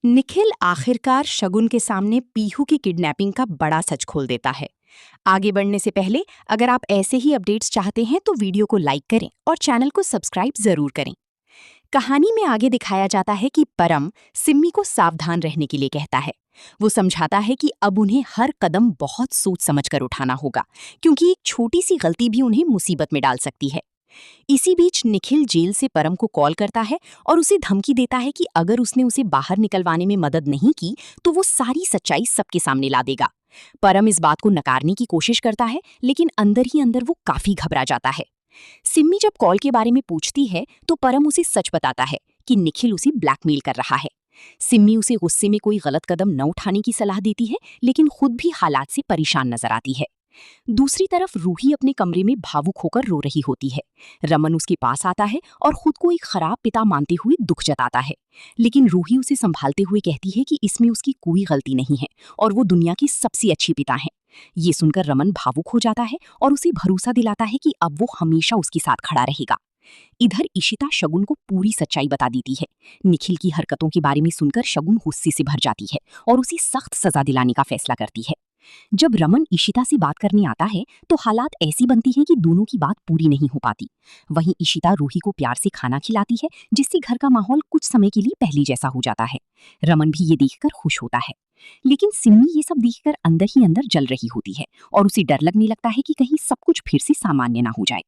निखिल आखिरकार शगुन के सामने पीहू की किडनैपिंग का बड़ा सच खोल देता है। आगे बढ़ने से पहले अगर आप ऐसे ही अपडेट्स चाहते हैं तो वीडियो को लाइक करें और चैनल को सब्सक्राइब जरूर करें। कहानी में आगे दिखाया जाता है कि परम सिम्मी को सावधान रहने के लिए कहता है। वो समझाता है कि अब उन्हें हर कदम बहुत सोच समझकर उठाना होगा, क्योंकि एक छोटी सी गलती भी उन्हें मुसीबत में डाल सकती है। इसी बीच निखिल जेल से परम को कॉल करता है और उसे धमकी देता है कि अगर उसने उसे बाहर निकलवाने में मदद नहीं की तो वो सारी सच्चाई सबके सामने ला देगा। परम इस बात को नकारने की कोशिश करता है, लेकिन अंदर ही अंदर वो काफी घबरा जाता है। सिम्मी जब कॉल के बारे में पूछती है तो परम उसे सच बताता है कि निखिल उसे ब्लैकमेल कर रहा है। सिम्मी उसे गुस्से में कोई गलत कदम न उठाने की सलाह देती है, लेकिन खुद भी हालात से परेशान नजर आती है। दूसरी तरफ रूही अपने कमरे में भावुक होकर रो रही होती है। रमन उसके पास आता है और खुद को एक खराब पिता मानते हुए दुख जताता है, लेकिन रूही उसे संभालते हुए कहती है कि इसमें उसकी कोई गलती नहीं है और वो दुनिया की सबसे अच्छी पिता हैं। ये सुनकर रमन भावुक हो जाता है और उसे भरोसा दिलाता है कि अब वो हमेशा उसके साथ खड़ा रहेगा। इधर इशिता शगुन को पूरी सच्चाई बता देती है। निखिल की हरकतों के बारे में सुनकर शगुन गुस्से से भर जाती है और उसे सख्त सजा दिलाने का फैसला करती है। जब रमन इशिता से बात करने आता है तो हालात ऐसी बनती हैं कि दोनों की बात पूरी नहीं हो पाती। वहीं इशिता रूही को प्यार से खाना खिलाती है, जिससे घर का माहौल कुछ समय के लिए पहले जैसा हो जाता है। रमन भी ये देखकर खुश होता है, लेकिन सिम्मी ये सब देखकर अंदर ही अंदर जल रही होती है और उसे डर लगने लगता है कि कहीं सब कुछ फिर से सामान्य ना हो जाए।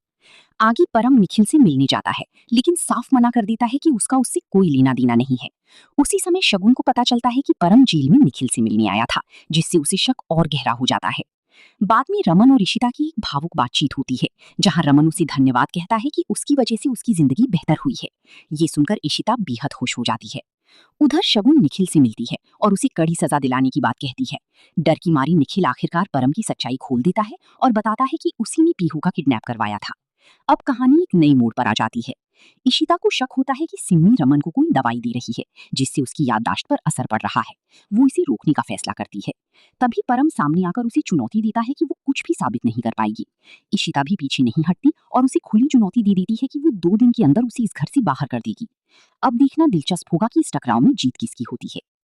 आगे परम निखिल से मिलने जाता है, लेकिन साफ मना कर देता है कि उसका उससे कोई लेना देना नहीं है। उसी समय शगुन को पता चलता है कि परम जेल में निखिल से मिलने आया था, जिससे उसे शक और गहरा हो जाता है। बाद में रमन और ईशिता की एक भावुक बातचीत होती है, जहां रमन उसे धन्यवाद कहता है कि उसकी वजह से उसकी जिंदगी बेहतर हुई है। ये सुनकर ईशिता बेहद खुश हो जाती है। उधर शगुन निखिल से मिलती है और उसे कड़ी सजा दिलाने की बात कहती है। डर की मारी निखिल आखिरकार परम की सच्चाई खोल देता है और बताता है कि उसी ने पीहू का किडनैप करवाया था। अब कहानी एक नई मोड़ पर आ जाती है। इशिता को शक होता है कि सिम्मी रमन को कोई दवाई दे रही है, जिससे उसकी याददाश्त पर असर पड़ रहा है। वो इसे रोकने का फैसला करती है। तभी परम सामने आकर उसे चुनौती देता है कि वो कुछ भी साबित नहीं कर पाएगी। इशिता भी पीछे नहीं हटती और उसे खुली चुनौती दे देती है कि वो 2 दिन के अंदर उसे इस घर से बाहर कर देगी। अब देखना दिलचस्प होगा कि इस टकराव में जीत किसकी होती है।